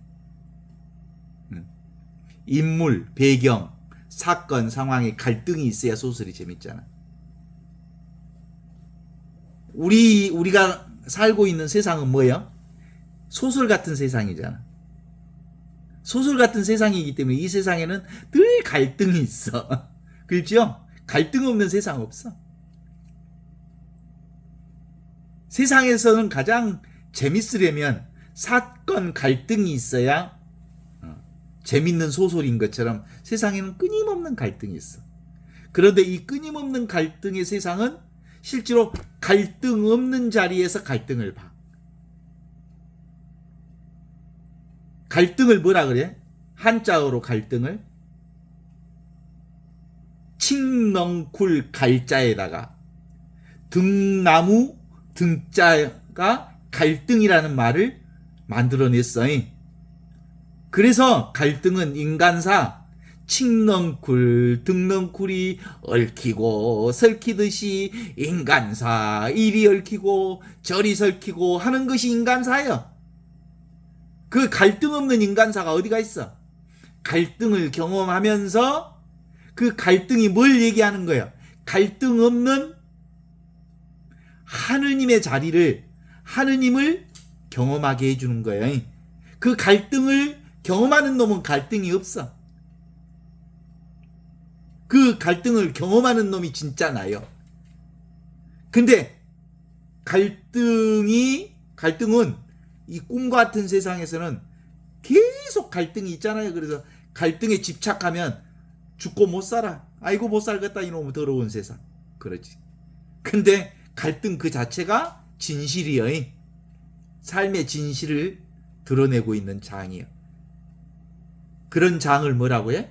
인물, 배경, 사건, 상황에 갈등이 있어야 소설이 재밌잖아. 우리가 살고 있는 세상은 뭐예요? 소설 같은 세상이잖아. 소설 같은 세상이기 때문에 이 세상에는 늘 갈등이 있어. 그렇죠? 갈등 없는 세상 없어. 세상에서는 가장 재밌으려면 사건 갈등이 있어야 재밌는 소설인 것처럼 세상에는 끊임없는 갈등이 있어. 그런데 이 끊임없는 갈등의 세상은 실제로 갈등 없는 자리에서 갈등을 봐. 갈등을 뭐라 그래? 한자어로 갈등을 칡넝쿨 갈자에다가 등나무 등자가 갈등이라는 말을 만들어냈어. 그래서 갈등은 인간사 칡넝쿨 등넝쿨이 얽히고 설키듯이 인간사 이리 얽히고 저리 설키고 하는 것이 인간사예요. 그 갈등 없는 인간사가 어디가 있어? 갈등을 경험하면서 그 갈등이 뭘 얘기하는 거예요? 갈등 없는 하느님의 자리를, 하느님을 경험하게 해주는 거예요. 그 갈등을 경험하는 놈은 갈등이 없어. 그 갈등을 경험하는 놈이 진짜 나요. 근데 갈등은 이 꿈 같은 세상에서는 계속 갈등이 있잖아요. 그래서 갈등에 집착하면 죽고 못 살아. 아이고 못 살겠다 이놈의 더러운 세상. 그러지. 근데 갈등 그 자체가 진실이여. 삶의 진실을 드러내고 있는 장이요. 그런 장을 뭐라고 해?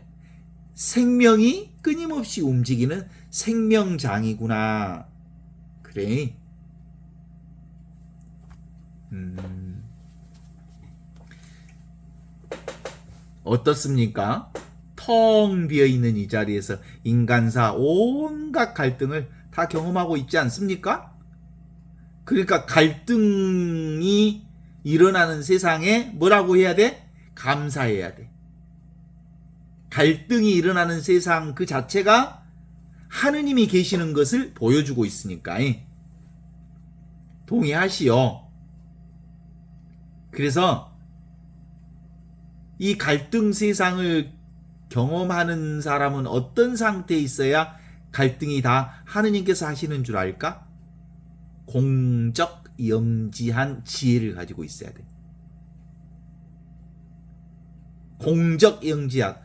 생명이 끊임없이 움직이는 생명장이구나. 그래. 어떻습니까? 텅 비어있는 이 자리에서 인간사 온갖 갈등을 다 경험하고 있지 않습니까? 그러니까 갈등이 일어나는 세상에 뭐라고 해야 돼? 감사해야 돼. 갈등이 일어나는 세상 그 자체가 하느님이 계시는 것을 보여주고 있으니까. 동의하시오. 그래서 이 갈등 세상을 경험하는 사람은 어떤 상태에 있어야 갈등이 다 하느님께서 하시는 줄 알까? 공적 영지한 지혜를 가지고 있어야 돼. 공적 영지한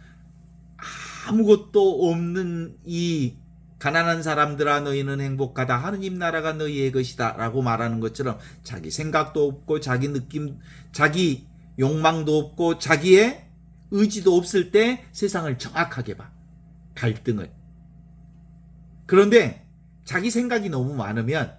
아무것도 없는 이 가난한 사람들아 너희는 행복하다. 하느님 나라가 너희의 것이다. 라고 말하는 것처럼 자기 생각도 없고 자기 느낌, 자기 욕망도 없고 자기의 의지도 없을 때 세상을 정확하게 봐. 갈등을. 그런데 자기 생각이 너무 많으면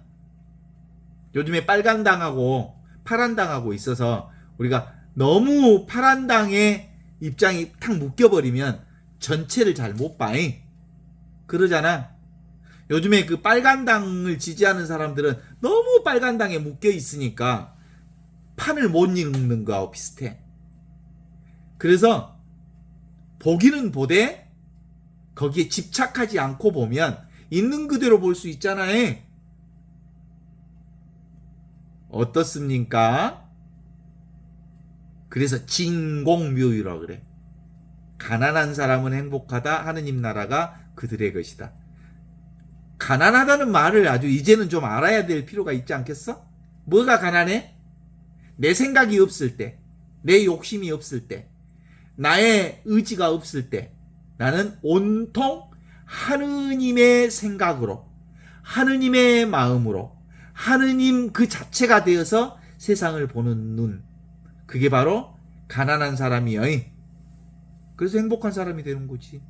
요즘에 빨간당하고 파란당하고 있어서 우리가 너무 파란당의 입장이 탁 묶여버리면 전체를 잘 못 봐. 그러잖아. 요즘에 그 빨간당을 지지하는 사람들은 너무 빨간당에 묶여 있으니까 판을 못 읽는 거하고 비슷해. 그래서 보기는 보되 거기에 집착하지 않고 보면 있는 그대로 볼 수 있잖아요. 어떻습니까? 그래서 진공묘유라고 그래. 가난한 사람은 행복하다. 하느님 나라가 그들의 것이다. 가난하다는 말을 아주 이제는 좀 알아야 될 필요가 있지 않겠어? 뭐가 가난해? 내 생각이 없을 때, 내 욕심이 없을 때, 나의 의지가 없을 때 나는 온통 하느님의 생각으로, 하느님의 마음으로, 하느님 그 자체가 되어서 세상을 보는 눈, 그게 바로 가난한 사람이여. 그래서 행복한 사람이 되는 거지.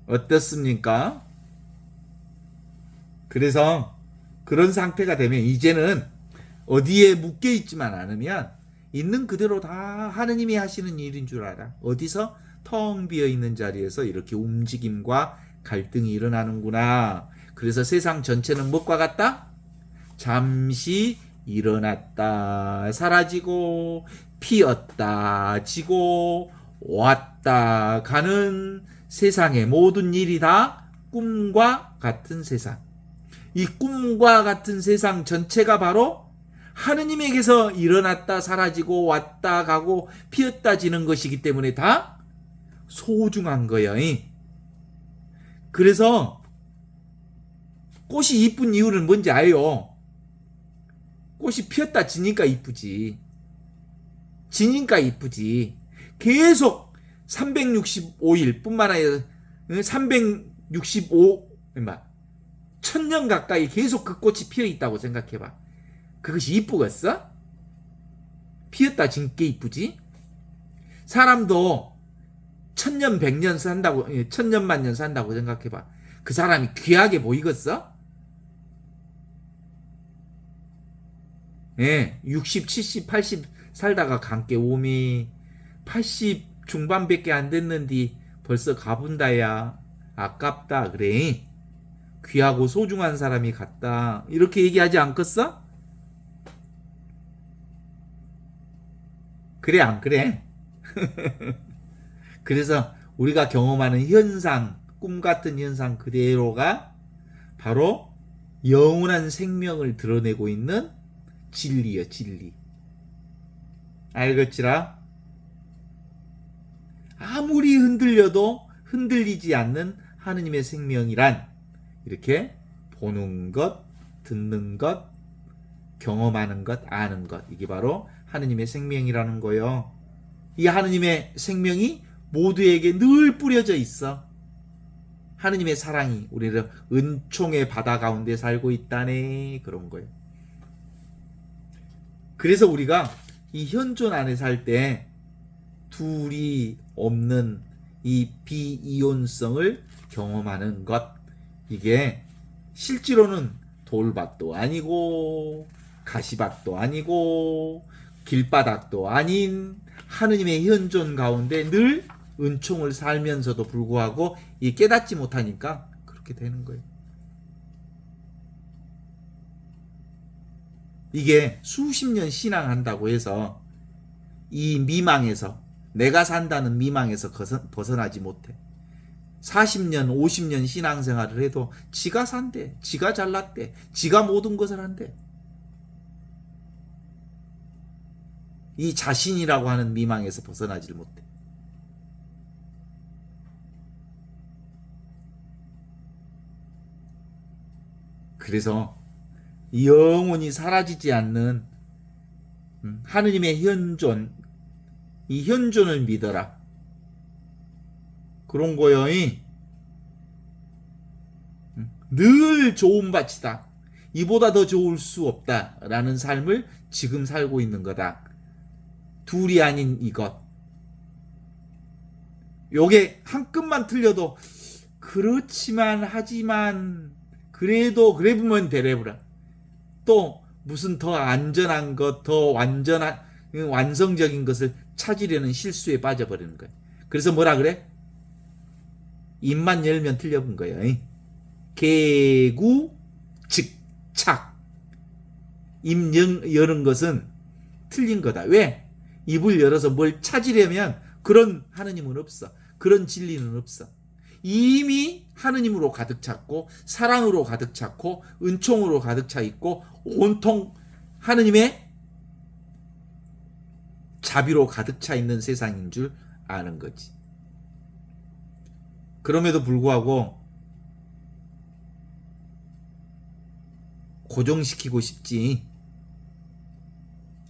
어떻습니까? 그래서 그런 상태가 되면 이제는 어디에 묶여 있지만 않으면 있는 그대로 다 하느님이 하시는 일인 줄 알아. 어디서? 텅 비어 있는 자리에서 이렇게 움직임과 갈등이 일어나는구나. 그래서 세상 전체는 무엇과 같다? 잠시 일어났다 사라지고 피었다 지고 왔다 가는 세상의 모든 일이 다 꿈과 같은 세상. 이 꿈과 같은 세상 전체가 바로 하느님에게서 일어났다 사라지고 왔다 가고 피었다 지는 것이기 때문에 다 소중한 거예요. 그래서 꽃이 이쁜 이유는 뭔지 알요? 꽃이 피었다 지니까 이쁘지. 지니까 이쁘지. 계속 365일 뿐만 아니라 1000년 가까이 계속 그 꽃이 피어 있다고 생각해봐. 그것이 이쁘겠어? 피었다 진 게 이쁘지? 사람도 1000년 100년 산다고 1000년 만년 산다고 생각해봐. 그 사람이 귀하게 보이겠어? 예, 60, 70, 80 살다가 간께 오미 80 중반밖에 안 됐는데 벌써 가본다야. 아깝다 그래. 귀하고 소중한 사람이 갔다. 이렇게 얘기하지 않겠어? 그래 안 그래? 그래서 우리가 경험하는 현상, 꿈 같은 현상 그대로가 바로 영원한 생명을 드러내고 있는 진리야, 진리. 알겠지라? 아무리 흔들려도 흔들리지 않는 하느님의 생명이란 이렇게 보는 것, 듣는 것, 경험하는 것, 아는 것. 이게 바로 하느님의 생명이라는 거요. 이 하느님의 생명이 모두에게 늘 뿌려져 있어. 하느님의 사랑이 우리를 은총의 바다 가운데 살고 있다네. 그런 거예요. 그래서 우리가 이 현존 안에 살 때 둘이 없는 이 비이온성을 경험하는 것. 이게 실제로는 돌밭도 아니고 가시밭도 아니고 길바닥도 아닌 하느님의 현존 가운데 늘 은총을 살면서도 불구하고 이 깨닫지 못하니까 그렇게 되는 거예요. 이게 수십 년 신앙한다고 해서 이 미망에서 내가 산다는 미망에서 벗어나지 못해. 40년 50년 신앙생활을 해도 지가 산대, 지가 잘났대, 지가 모든 것을 한대. 이 자신이라고 하는 미망에서 벗어나질 못해. 그래서 영원히 사라지지 않는 하느님의 현존, 이 현존을 믿어라. 그런 거요. 늘 좋은 밭이다. 이보다 더 좋을 수 없다라는 삶을 지금 살고 있는 거다. 둘이 아닌 이것. 요게 한 끗만 틀려도 그렇지만 하지만 그래도 그래 보면 되래보라. 또 무슨 더 안전한 것, 더 완전한 완성적인 것을 찾으려는 실수에 빠져버리는 거예요. 그래서 뭐라 그래? 입만 열면 틀려본 거예요. 개구 즉착. 입 여는 것은 틀린 거다. 왜? 입을 열어서 뭘 찾으려면 그런 하느님은 없어. 그런 진리는 없어. 이미 하느님으로 가득 찼고 사랑으로 가득 찼고 은총으로 가득 차 있고 온통 하느님의 자비로 가득 차 있는 세상인 줄 아는 거지. 그럼에도 불구하고 고정시키고 싶지.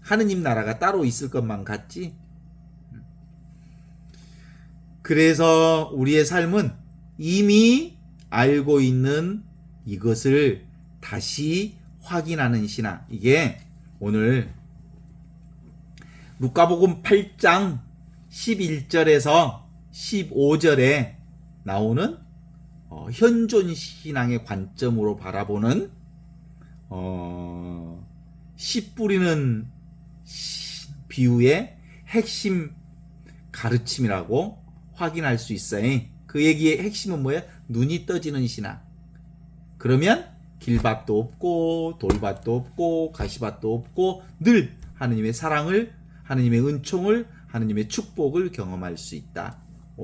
하느님 나라가 따로 있을 것만 같지. 그래서 우리의 삶은 이미 알고 있는 이것을 다시 확인하는 신앙. 이게 오늘 루카복음 8장 11절에서 15절에 나오는 현존 신앙의 관점으로 바라보는 씨 뿌리는 비유의 핵심 가르침이라고 확인할 수 있어요. 그 얘기의 핵심은 뭐예요? 눈이 떠지는 신앙. 그러면 길밭도 없고 돌밭도 없고 가시밭도 없고 늘 하느님의 사랑을, 하느님의 은총을, 하느님의 축복을 경험할 수 있다.